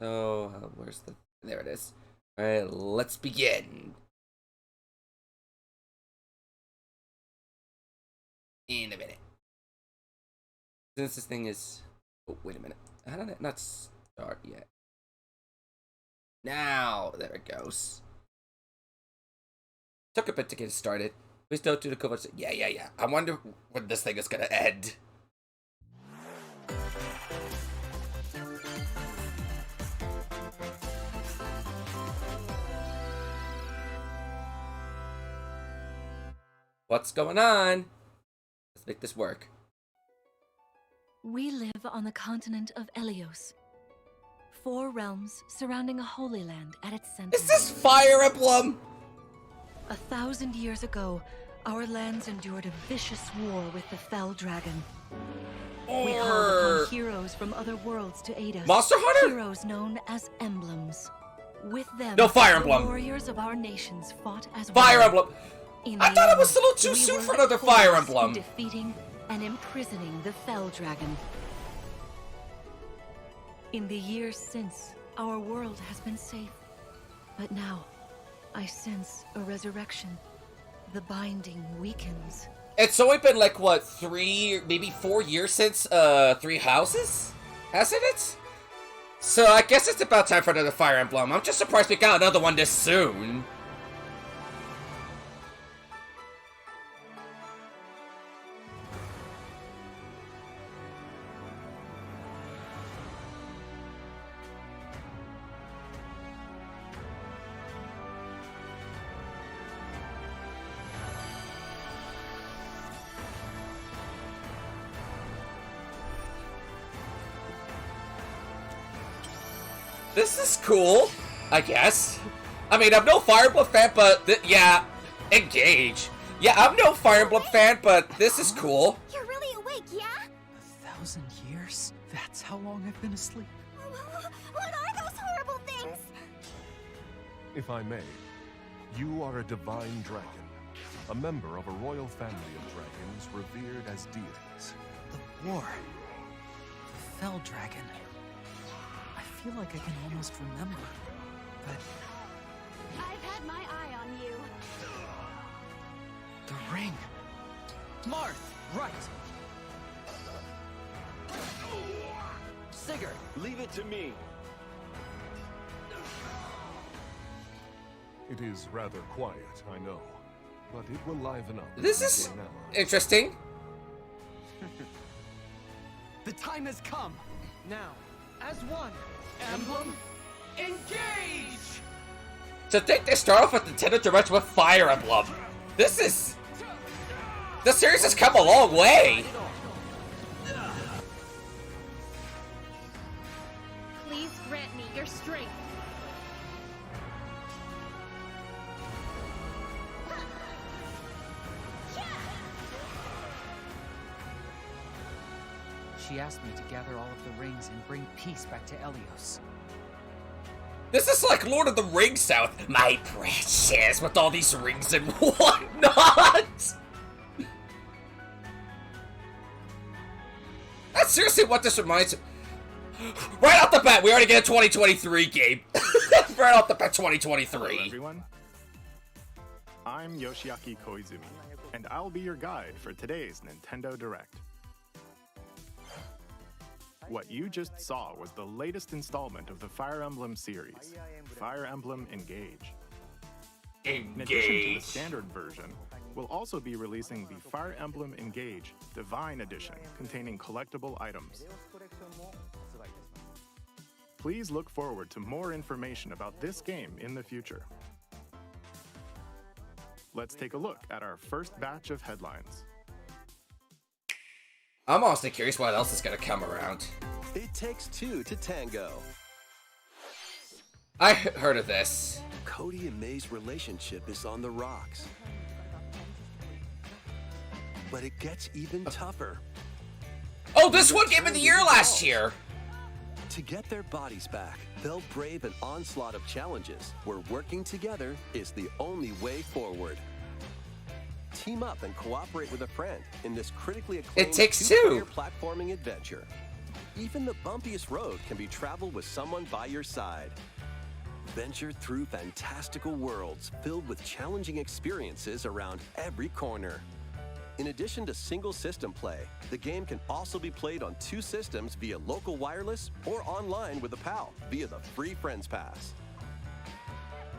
So, where's the... There it is. Alright, let's begin. In a minute. Since this thing is... Oh, wait a minute. How did it not start yet? Now, there it goes. Took a bit to get it started. Please don't do the cover. Yeah. I wonder when this thing is gonna end. What's going on? Let's make this work. We live on the continent of Elios. 4 realms surrounding a holy land at its center. Is this Fire Emblem? 1,000 years ago, our lands endured a vicious war with the Fell Dragon. We called upon heroes from other worlds to aid us. Monster Hunter? Heroes known as emblems. With them, no, Fire Emblem. The warriors of our nations fought as Fire one. Emblem. I thought it was a little too soon for another Fire Emblem. Defeating and imprisoning the Fell Dragon. In the years since, our world has been safe. But now, I sense a resurrection. The binding weakens. It's only been like, what, 3, maybe 4 years since, 3 Houses? Hasn't it? So I guess it's about time for another Fire Emblem. I'm just surprised we got another one this soon. This is cool, I guess. I mean, I'm no Fire Emblem fan, but yeah, engage. Yeah, I'm no Fire Emblem fan, but this is cool. You're really awake, yeah? 1,000 years? That's how long I've been asleep. What are those horrible things? If I may, you are a divine dragon, a member of a royal family of dragons revered as deities. The war. The Fell Dragon. I feel like I can almost remember, but... I've had my eye on you. The ring! Marth! Right! Sigurd! Leave it to me! It is rather quiet, I know, but it will liven up. This is interesting. The time has come! Now, as one, Emblem, engage! To think they start off with Nintendo Direct with Fire Emblem. This is... The series has come a long way. Please grant me your strength. She asked me to gather all of the rings and bring peace back to Elios. This is like Lord of the Rings South. My precious, with all these rings and whatnot. That's seriously what this reminds me. Right off the bat, we already get a 2023 game. Right off the bat, 2023. Hello, everyone. I'm Yoshiaki Koizumi, and I'll be your guide for today's Nintendo Direct. What you just saw was the latest installment of the Fire Emblem series, Fire Emblem Engage. In addition to the standard version, we'll also be releasing the Fire Emblem Engage Divine Edition, containing collectible items. Please look forward to more information about this game in the future. Let's take a look at our first batch of headlines. I'm honestly curious what else is gonna come around. It takes 2 to tango. I heard of this. Cody and May's relationship is on the rocks. But it gets even tougher. Oh, this one Game of the Year last year. To get their bodies back, they'll brave an onslaught of challenges where working together is the only way forward. Team up and cooperate with a friend in this critically acclaimed It Takes two-player Two platforming adventure. Even the bumpiest road can be traveled with someone by your side. Venture through fantastical worlds filled with challenging experiences around every corner. In addition to single system play, the game can also be played on 2 systems via local wireless or online with a pal via the free Friends Pass.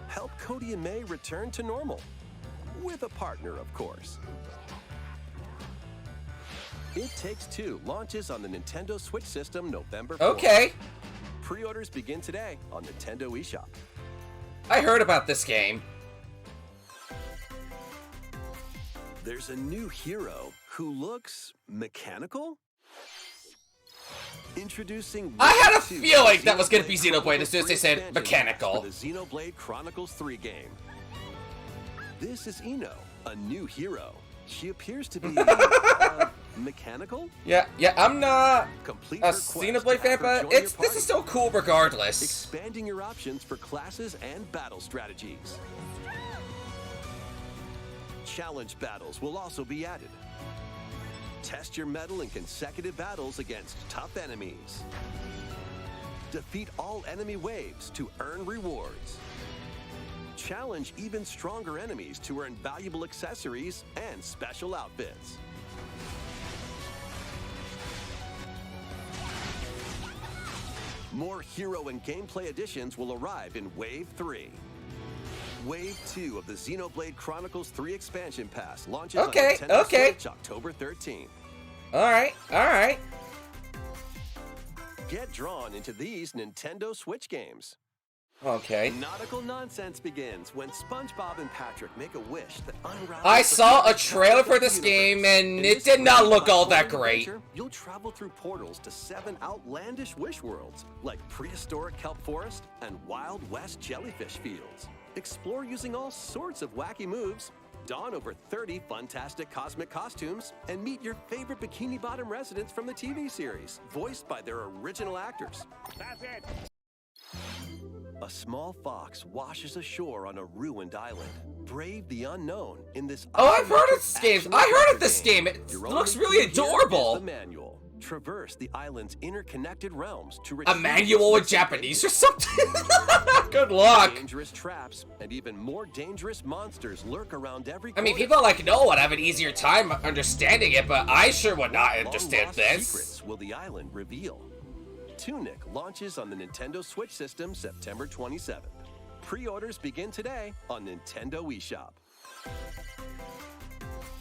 Help Cody and May return to normal. With a partner, of course. It Takes Two launches on the Nintendo Switch system November 4th. Okay. Pre-orders begin today on Nintendo eShop. I heard about this game. There's a new hero who looks mechanical? Introducing I had a Wave 2, feeling that was gonna be Xenoblade Xenoblade as soon as they said expansion mechanical. for the Xenoblade Chronicles 3 game. This is Ino, a new hero. She appears to be mechanical? Yeah, I'm not Complete a her quest Xenoblade fan, after but joining your this party. is still cool regardless. Expanding your options for classes and battle strategies. Challenge battles will also be added. Test your mettle in consecutive battles against tough enemies. Defeat all enemy waves to earn rewards. Challenge even stronger enemies to earn valuable accessories and special outfits. More hero and gameplay additions will arrive in Wave 3. Wave 2 of the Xenoblade Chronicles 3 expansion pass launches on Nintendo Switch October 13th. Alright. Get drawn into these Nintendo Switch games. Okay. Nautical nonsense begins when SpongeBob and Patrick make a wish that unravels. I the saw a secrets of trailer the for this universe. game and In it this did not look all platforming that great. adventure, you'll travel through portals to 7 outlandish wish worlds, like prehistoric kelp forest and Wild West jellyfish fields. Explore using all sorts of wacky moves, don over 30 fantastic cosmic costumes, and meet your favorite Bikini Bottom residents from the TV series, voiced by their original actors. That's it! A small fox washes ashore on a ruined island. Brave the unknown in this. Oh, I've heard of this game. I heard of this game. It Your looks only really clue here is adorable. the manual. Traverse the island's interconnected realms to A retrieve manual in missing Japanese or pages. something? Good luck. Dangerous traps and even more dangerous monsters lurk around every I mean, corner. people like Noah would have an easier time understanding it, but I sure would not Long understand lost this. secrets will the island reveal. Tunic launches on the Nintendo Switch system September 27th. Pre-orders begin today on Nintendo eShop.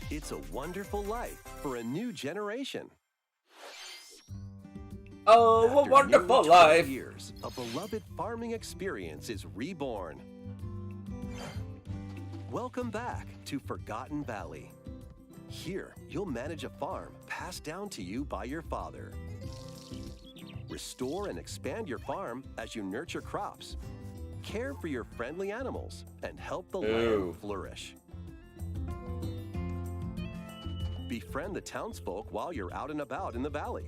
It's a wonderful life for a new generation. Oh, After a wonderful nearly 12 life. years, a beloved farming experience is reborn. Welcome back to Forgotten Valley. Here, you'll manage a farm passed down to you by your father. Restore and expand your farm as you nurture crops, care for your friendly animals, and help the land flourish. Befriend the townsfolk while you're out and about in the valley.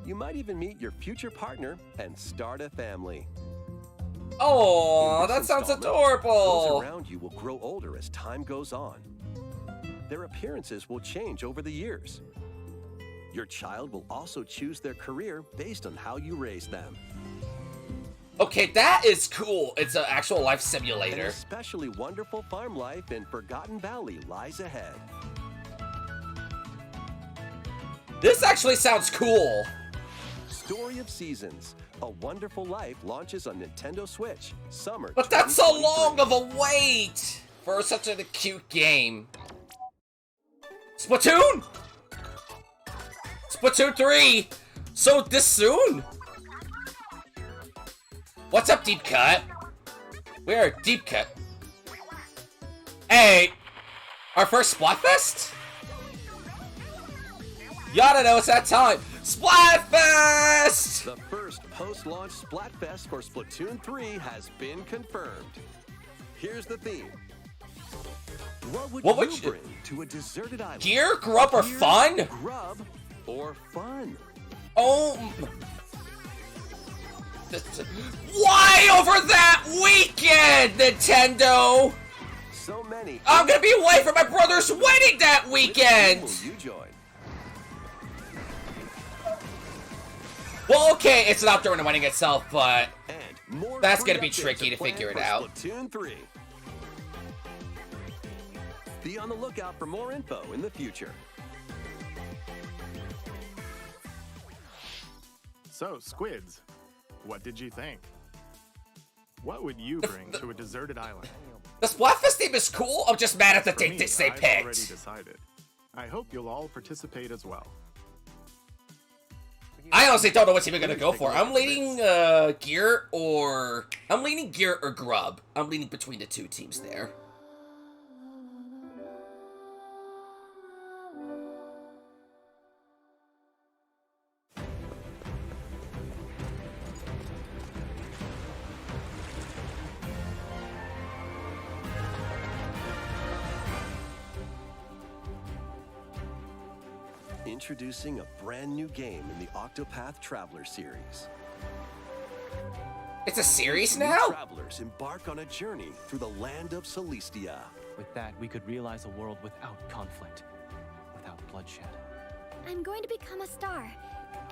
You might even meet your future partner and start a family. Oh, In this that sounds installment, adorable. Those around you will grow older as time goes on. Their appearances will change over the years. Your child will also choose their career based on how you raise them. Okay, that is cool. It's an actual life An simulator. especially wonderful farm life in Forgotten Valley lies ahead. This actually sounds cool. Story of Seasons, A Wonderful Life launches on Nintendo Switch, summer But that's so 2023. long of a wait for such a cute game. Splatoon? Splatoon 3? So this soon? What's up, Deep Cut? We're Deep Cut. Hey, our first Splatfest? Y'all know it's that time. Splatfest! The first post-launch Splatfest for Splatoon 3 has been confirmed. Here's the theme. What would you bring to a deserted island? Gear, grub, or Gear, fun? Grub, or fun? Oh. Why over that weekend, Nintendo? So many. I'm gonna be away for my brother's wedding that Which weekend. team will you join? Well, okay, it's not during the wedding itself, but And more that's free gonna be updates tricky are to planned figure it for out. Splatoon 3. Be on the lookout for more info in the future. So, Squids, what did you think? What would you bring to a deserted island? The Splatfest theme is cool. I'm just mad at the For date me, they I've already picked. decided. I hope you'll all participate as well. I honestly don't know what's even gonna go for. I'm leaning gear or grub. I'm leaning between the two teams there. Introducing a brand new game in the OCTOPATH Traveler series. It's a series New now? travelers embark on a journey through the land of Celestia. With that, we could realize a world without conflict, without bloodshed. I'm going to become a star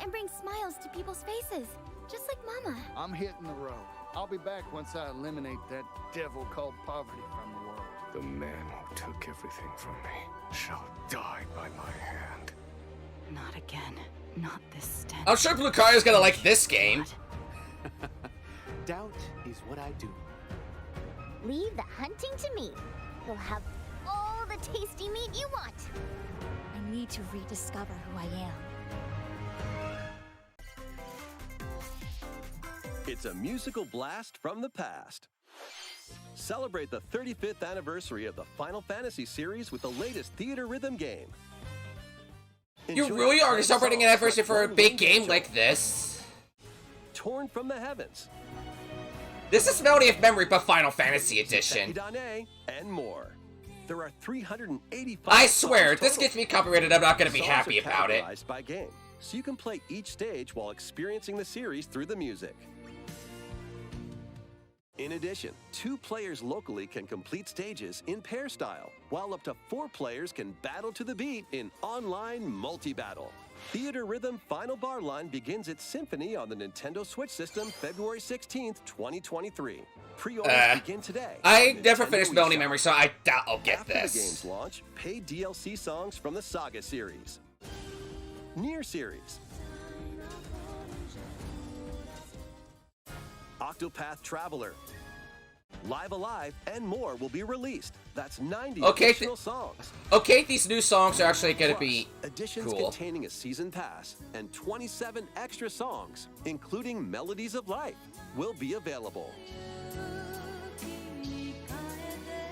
and bring smiles to people's faces, just like Mama. I'm hitting the road. I'll be back once I eliminate that devil called poverty from the world. The man who took everything from me shall die by my hand. Not again. Not this stench. I'm sure Blue Karya's gonna like this game. Doubt is what I do. Leave the hunting to me. You'll have all the tasty meat you want. I need to rediscover who I am. It's a musical blast from the past. Celebrate the 35th anniversary of the Final Fantasy series with the latest theater rhythm game. You Enjoy really are the celebrating an songs anniversary like for a One big Winged game Angel, like this? Torn from the Heavens, This is Melody of Memory, but Final Fantasy Edition. Sekidane, and more. There are 385 I swear, songs if this total. gets me copyrighted, I'm not gonna be Songs happy are about it. categorized by game, so you can play each stage while experiencing the series through the music. In addition, 2 players locally can complete stages in pair style, while up to 4 players can battle to the beat in online multi-battle. Theater Rhythm Final Bar Line begins its symphony on the Nintendo Switch system February 16th, 2023. Pre-orders begin today. I on never Nintendo finished Melody eShop. Memory, so I doubt I'll get After this. the game's launch, paid DLC songs from the Saga series, Nier series, OCTOPATH Traveler, Live Alive, and more will be released. That's 90 Okay, additional songs. Okay, these new songs are actually gonna be Editions cool. containing a season pass and 27 extra songs, including Melodies of Life, will be available.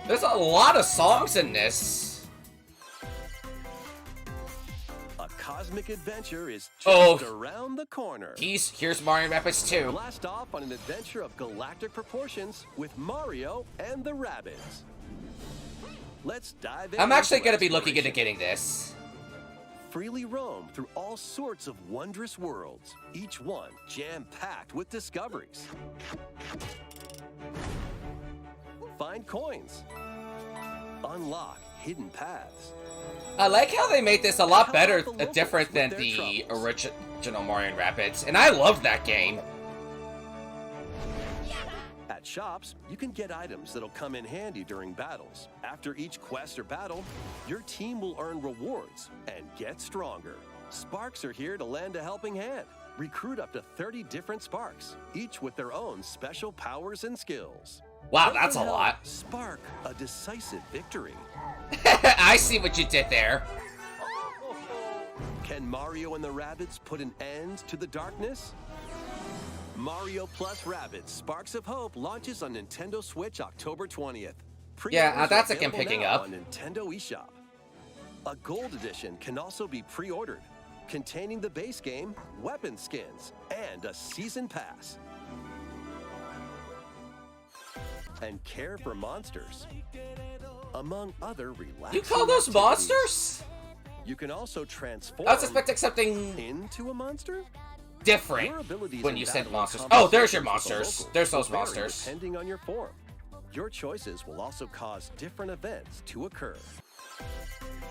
There's a lot of songs in this. A cosmic adventure is Oh. just around the corner. Here's Mario Rapids 2. Blast off on an adventure of galactic proportions with Mario and the Rabbids. Let's dive in. I'm actually gonna be looking into getting this. Freely roam through all sorts of wondrous worlds, each one jam-packed with discoveries. Find coins. Unlock hidden paths. I like how they made this a lot better, Help out the locals different than with the their troubles. original Mario Rapids, and I love that game. At shops, you can get items that'll come in handy during battles. After each quest or battle, your team will earn rewards and get stronger. Sparks are here to lend a helping hand. Recruit up to 30 different Sparks, each with their own special powers and skills. Wow, Let that's a them help lot. Spark a decisive victory. I see what you did there. Can Mario and the Rabbids put an end to the darkness? Mario plus Rabbids Sparks of Hope launches on Nintendo Switch October 20th. Yeah, Pre-orders that's are a game available picking now up. on Nintendo eShop. A gold edition can also be pre-ordered, containing the base game, weapon skins, and a season pass. And care for monsters, among other relaxing You call those activities. monsters? You can also transform I was expecting something into a monster. different Your abilities when in you said battle monsters. and Oh, there's your conversations with the monsters. locals There's those will vary monsters. Depending on your form. Your choices will also cause different events to occur.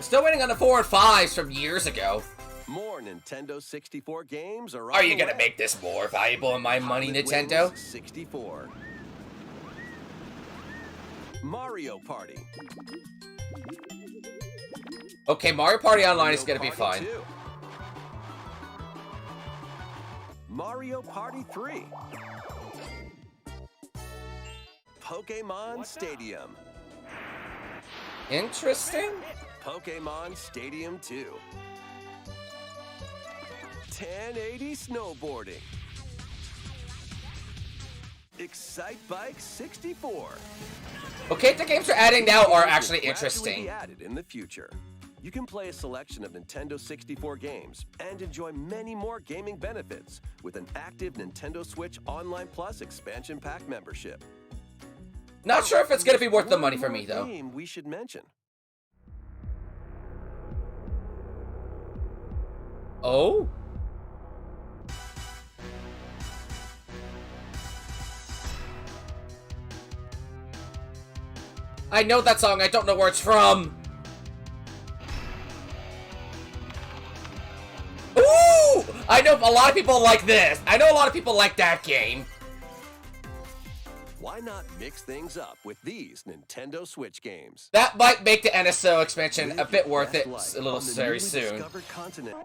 Still waiting on the 4 and 5s from years ago. More Nintendo 64 games are on Are you the gonna way. make this more valuable in my money, Pilot Nintendo? Wings 64. Mario Party. Okay, Mario Party Online is Mario gonna be Party fine. 2. Mario Party 3. Pokemon Stadium. Interesting. Pokemon Stadium 2. 1080 snowboarding. Excite Bike 64. Okay, the games we're adding now are actually Will gradually interesting. be added in the future. You can play a selection of Nintendo 64 games and enjoy many more gaming benefits with an active Nintendo Switch Online Plus expansion pack membership. Not sure if it's gonna be worth the money for One me more though. game we should mention. Oh? I know that song, I don't know where it's from. Ooh! I know a lot of people like this. I know a lot of people like that game. Why not mix things up with these Nintendo Switch games? That might make the NSO expansion a Live bit your worth best it life a little on the very newly soon. discovered continent.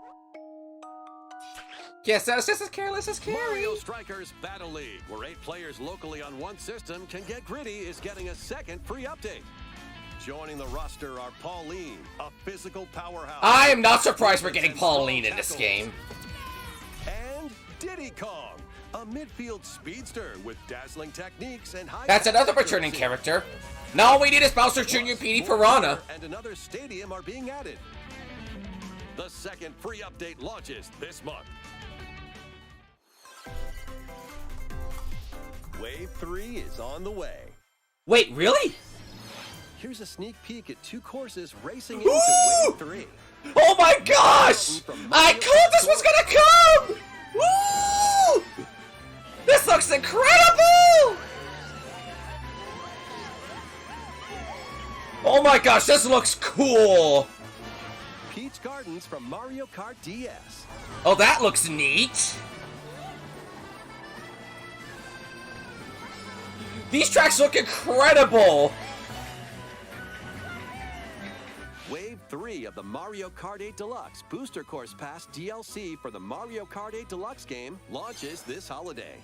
Yes, that's just as careless as Carrie. Mario Strikers Battle League, where 8 players locally on one system can get gritty, is getting a second free update. Joining the roster are Pauline, a physical powerhouse. I am not surprised we're getting Pauline in this game. And Diddy Kong, a midfield speedster with dazzling techniques and high. That's another returning character. Now all we need is Bowser Jr. Petey Piranha. And another stadium are being added. The second free update launches this month. Wave 3 is on the way. Wait, really? Here's a sneak peek at 2 courses racing into Ooh! Wave 3. Oh my gosh! I called this was gonna come! Woo! This looks incredible! Oh my gosh, this looks cool! Peach Gardens from Mario Kart DS. Oh, that looks neat! These tracks look incredible! Wave 3 of the Mario Kart 8 Deluxe Booster Course Pass DLC for the Mario Kart 8 Deluxe game launches this holiday.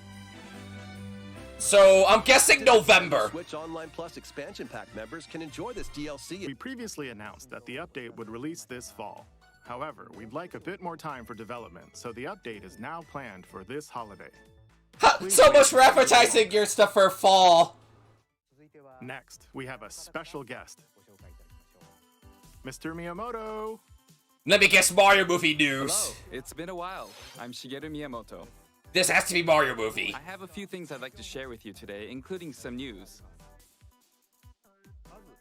So, I'm guessing November. Switch Online Plus expansion pack members can enjoy this DLC. We previously announced that the update would release this fall. However, we'd like a bit more time for development, so the update is now planned for this holiday. So much for advertising your stuff for fall. Next, we have a special guest. Mr. Miyamoto! Let me guess Mario movie news. Hello, it's been a while. I'm Shigeru Miyamoto. This has to be Mario movie. I have a few things I'd like to share with you today, including some news.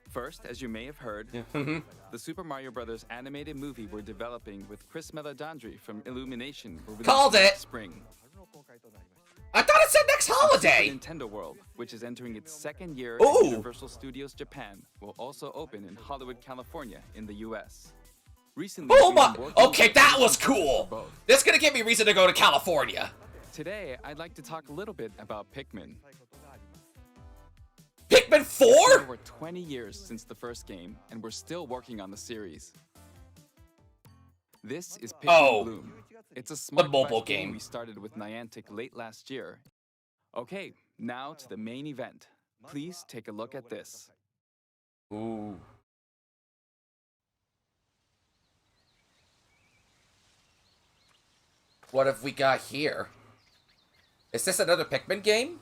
First, as you may have heard, the Super Mario Bros. Animated movie we're developing with Chris Meledandri from Illumination will release Called it! next spring. I thought it said next holiday! Super Nintendo World, which is entering its second year Ooh. at Universal Studios Japan, will also open in Hollywood, California, in the US. Recently, Oh we've my... been working Okay, with that was producers for cool! both. This is gonna give me reason to go to California. Today, I'd like to talk a little bit about Pikmin. Pikmin 4? It's been over 20 years since the first game, and we're still working on the series. This is Pikmin Oh. Bloom. It's a smart mobile quest game. we started with Niantic late last year. Okay, now to the main event. Please take a look at this. Ooh. What have we got here? Is this another Pikmin game?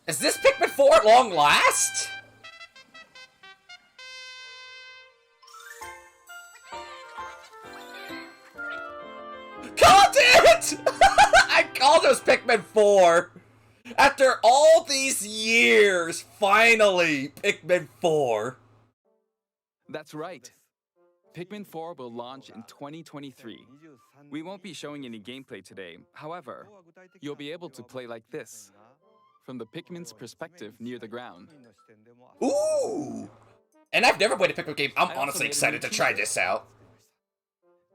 Is this Pikmin 4 at long last? Called it! I called it was Pikmin 4. After all these years, finally, Pikmin 4. That's right. Pikmin 4 will launch in 2023. We won't be showing any gameplay today. However, you'll be able to play like this, from the Pikmin's perspective near the ground. Ooh! And I've never played a Pikmin game. I'm I also honestly made a excited new to try t-shirt. this out.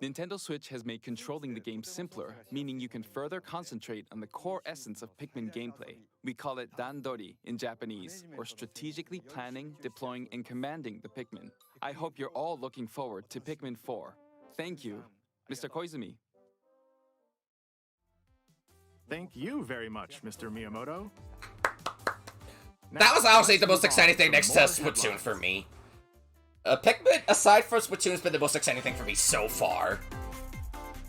Nintendo Switch has made controlling the game simpler, meaning you can further concentrate on the core essence of Pikmin gameplay. We call it Dandori in Japanese, or strategically planning, deploying, and commanding the Pikmin. I hope you're all looking forward to Pikmin 4. Thank you, Mr. Koizumi. Thank you very much, Mr. Miyamoto. That was honestly the most let's move exciting on thing to next to more Splatoon headlines. for me. Pikmin, aside from Splatoon, has been the most exciting thing for me so far.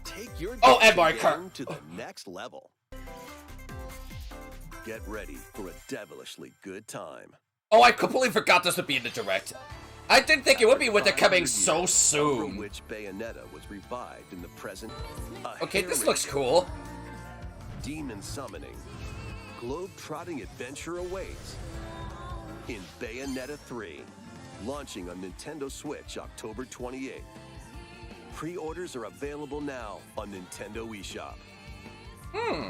Take your Oh, and dancing Mario Kart. game to the next level. Get ready for a devilishly good time. Oh, I completely forgot this would be in the Direct. I didn't think it would be with it coming so From soon. which Bayonetta was revived in the present. Okay, this looks cool. Demon summoning. Globe-trotting adventure awaits in Bayonetta 3, launching on Nintendo Switch October 28th. Pre-orders are available now on Nintendo eShop.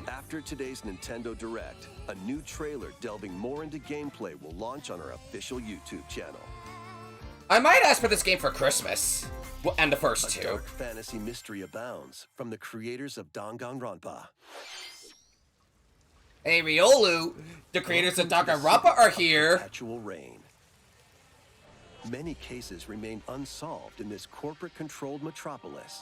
After today's Nintendo Direct, a new trailer delving more into gameplay will launch on our official YouTube channel. I might ask for this game for Christmas. Well, and the first A two. dark fantasy mystery abounds from the creators of Danganronpa. Hey, Riolu, the creators of Danganronpa are here. Perpetual reign. Many cases remain unsolved in this corporate-controlled metropolis.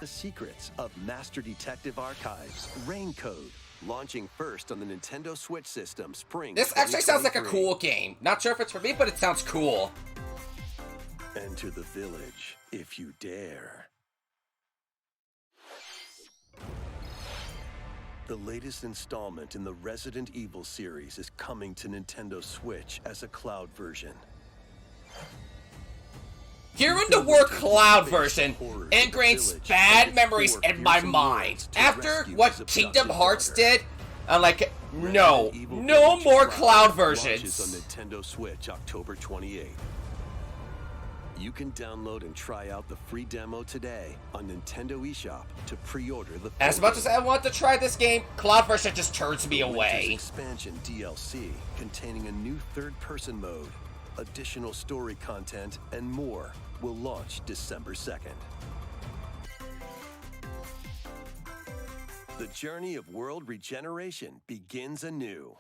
The secrets of Master Detective Archives, Rain Code, launching first on the Nintendo Switch system, spring. This actually sounds like a 2023. cool game. Not sure if it's for me, but it sounds cool. Enter the village, if you dare. The latest installment in the Resident Evil series is coming to Nintendo Switch as a cloud version. Hearing the word cloud version ingrains bad memories in my mind. After what Kingdom Hearts did, I'm like, no more cloud Launches on versions. Nintendo Switch October 28th. You can download and try out the free demo today on Nintendo eShop to pre-order the. As much as I want to try this game, cloud version just turns me The Winter's away. Expansion DLC containing a new third-person mode, additional story content, and more will launch December 2nd. The journey of world regeneration begins anew.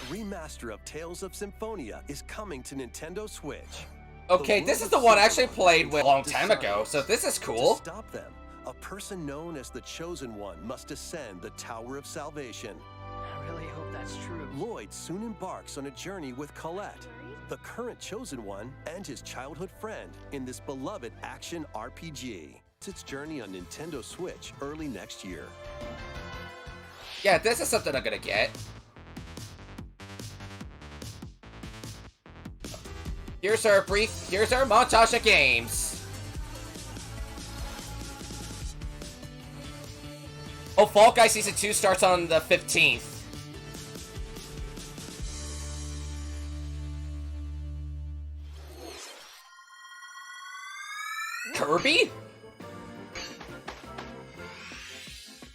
Remaster of Tales of Symphonia is coming to Nintendo Switch. Okay, this is the one I actually played with a long time ago, so this is To cool. stop them, a person known as the Chosen One must ascend the Tower of Salvation. I really hope that's true. Lloyd soon embarks on a journey with Colette, the current Chosen One, and his childhood friend in this beloved action RPG. It's its journey on Nintendo Switch early next year. Yeah, this is something I'm gonna get. Here's our montage of games. Oh, Fall Guys Season 2 starts on the 15th. Kirby?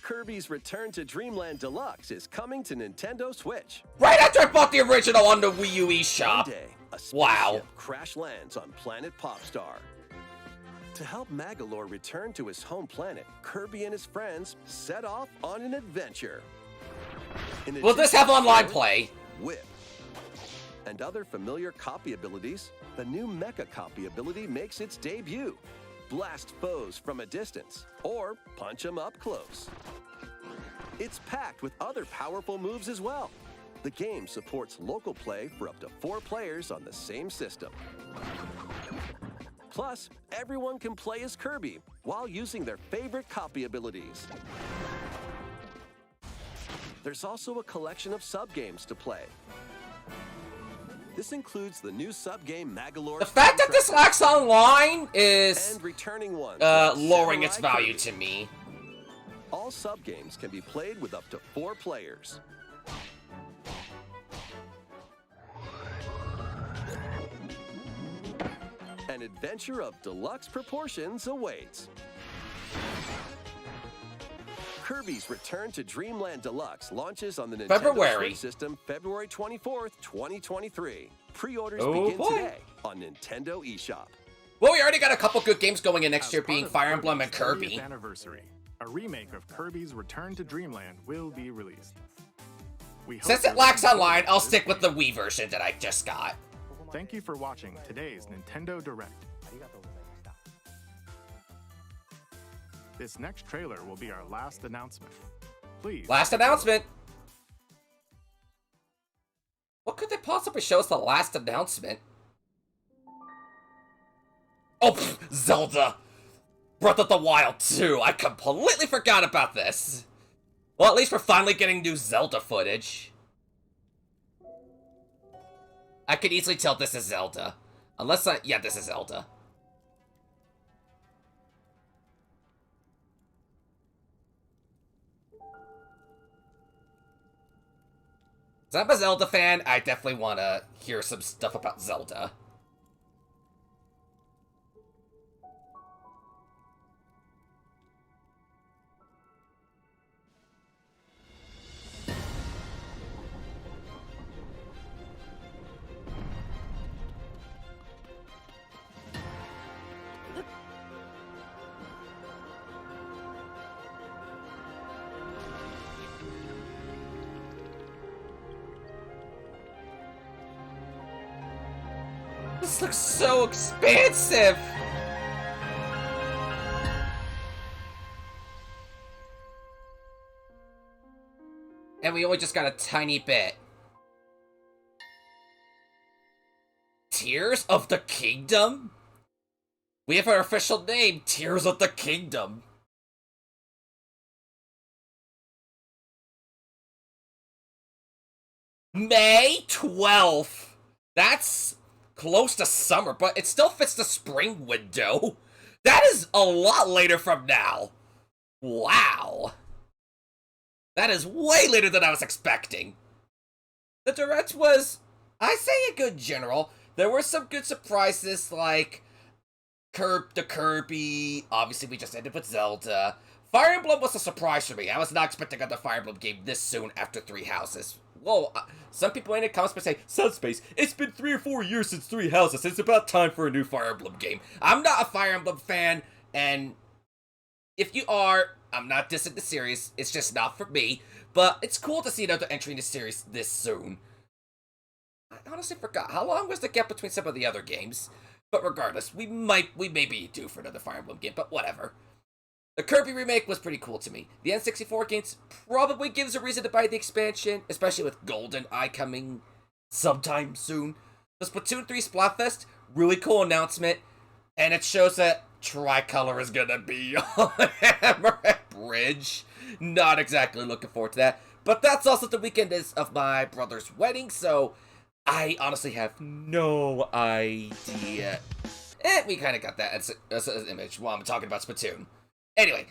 Kirby's Return to Dreamland Deluxe is coming to Nintendo Switch. Right after I bought the original on the Wii U eShop. One day, a Wow. spaceship crash lands on planet Popstar. To help Magalore return to his home planet, Kirby and his friends set off on an adventure. In Will this addition have to online sword, play? Whip, and other familiar copy abilities, the new Mecha copy ability makes its debut. Blast foes from a distance, or punch them up close. It's packed with other powerful moves as well. The game supports local play for up to 4 players on the same system. Plus, everyone can play as Kirby while using their favorite copy abilities. There's also a collection of sub-games to play. This includes the new sub-game Magalore. The fact that this lacks online is and returning ones lowering like its value Kirby. to me. All sub-games can be played with up to 4 players. An adventure of deluxe proportions awaits. Kirby Kirby's Return to Dreamland Deluxe launches on the Nintendo February. Switch system February 24th, 2023. Pre-orders Oh, begin boy. today on Nintendo eShop. Well, we already got a couple good games going in next As year, part being of Fire Emblem and Kirby's Kirby. 30th anniversary, a remake of Kirby's Return to Dreamland will be released. We hope Since it you'll lacks enjoy online, I'll this stick with game. the Wii version that I just got. Thank you for watching today's Nintendo Direct. This next trailer will be our last announcement. Please. Last announcement. What could they possibly show us the last announcement? Oh, Zelda! Breath of the Wild 2. I completely forgot about this. Well, at least we're finally getting new Zelda footage. I could easily tell this is Zelda. Unless yeah, this is Zelda. As I'm a Zelda fan, I definitely want to hear some stuff about Zelda. This looks so expansive! And we only just got a tiny bit. Tears of the Kingdom? We have our official name, Tears of the Kingdom. May 12th. That's close to summer, but it still fits the spring window. That is a lot later from now. Wow. That is way later than I was expecting. The Direct was, I say, a good general. There were some good surprises like the Kirby. Obviously, we just ended with Zelda. Fire Emblem was a surprise for me. I was not expecting another Fire Emblem game this soon after Three Houses. Whoa, some people in the comments might say, Subspace, it's been 3 or 4 years since Three Houses. It's about time for a new Fire Emblem game. I'm not a Fire Emblem fan, and if you are, I'm not dissing the series. It's just not for me. But it's cool to see another entry in the series this soon. I honestly forgot. How long was the gap between some of the other games? But regardless, we may be due for another Fire Emblem game, but whatever. The Kirby remake was pretty cool to me. The N64 games probably gives a reason to buy the expansion, especially with Golden Eye coming sometime soon. The Splatoon 3 Splatfest, really cool announcement, and it shows that Tricolor is gonna be on Hammerhead Bridge. Not exactly looking forward to that, but that's also the weekend of my brother's wedding, so I honestly have no idea. And we kind of got that as an image while I'm talking about Splatoon. Anyway,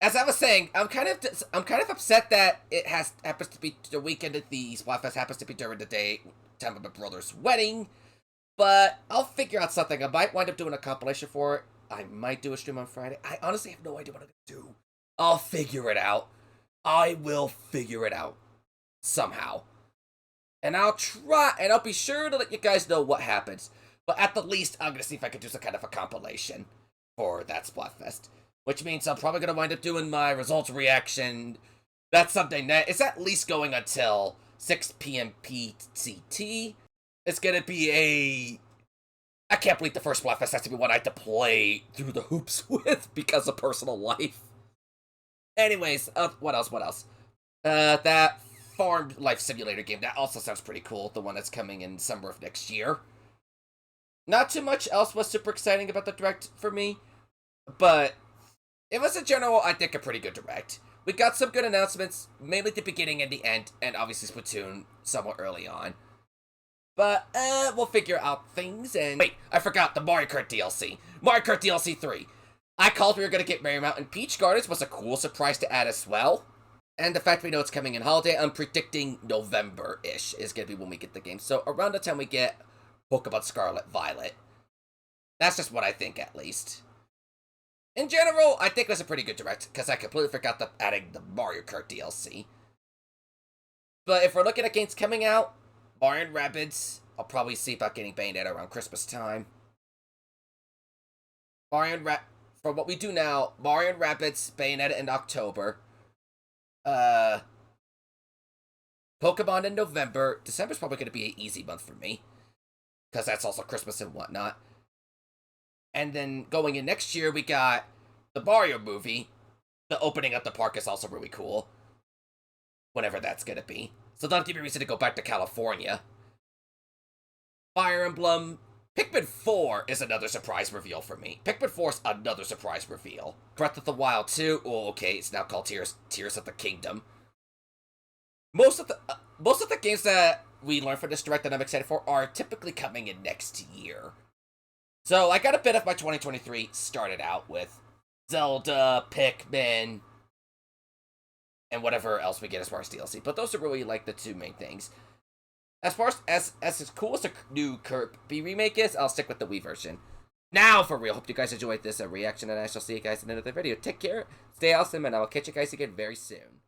as I was saying, I'm kind of upset that it happens to be the weekend of the Splatfest happens to be during the time of my brother's wedding. But I'll figure out something. I might wind up doing a compilation for it. I might do a stream on Friday. I honestly have no idea what I'm gonna do. I'll figure it out. I will figure it out somehow, and I'll try, and I'll be sure to let you guys know what happens. But at the least, I'm gonna see if I can do some kind of a compilation for that Splatfest, which means I'm probably gonna wind up doing my results reaction that Sunday night. It's at least going until 6 p.m. PCT. It's gonna be I can't believe the first Splatfest has to be one I had to play through the hoops with because of personal life. Anyways, what else? That Farm Life Simulator game, that also sounds pretty cool. The one that's coming in summer of next year. Not too much else was super exciting about the Direct for me, but it was in general, I think, a pretty good Direct. We got some good announcements, mainly at the beginning and the end, and obviously Splatoon somewhat early on. But, we'll figure out things, and wait, I forgot the Mario Kart DLC. Mario Kart DLC 3. I called we were gonna get Marymount and Peach Gardens was a cool surprise to add as well. And the fact we know it's coming in holiday, I'm predicting November-ish is gonna be when we get the game. So around the time we get Pokemon Scarlet Violet. That's just what I think, at least. In general, I think it was a pretty good direct, because I completely forgot adding the Mario Kart DLC. But if we're looking at games coming out, Mario & Rabbids, I'll probably see about getting Bayonetta around Christmas time. From what we do now, Mario & Rabbids, Bayonetta in October. Pokemon in November. December's probably going to be an easy month for me, because that's also Christmas and whatnot. And then going in next year, we got the Mario movie. The opening up the park is also really cool. Whenever that's going to be. So that'll give me a reason to go back to California. Fire Emblem. Pikmin 4 is another surprise reveal for me. Pikmin 4 is another surprise reveal. Breath of the Wild 2. Oh, okay, it's now called Tears of the Kingdom. Most of the games that we learn from this direct that I'm excited for are typically coming in next year. So I got a bit of my 2023 started out with Zelda, Pikmin, and whatever else we get as far as DLC. But those are really like the two main things. As far as cool as the new Kirby remake is, I'll stick with the Wii version. Now, for real, hope you guys enjoyed this reaction, and I shall see you guys in another video. Take care, stay awesome, and I will catch you guys again very soon.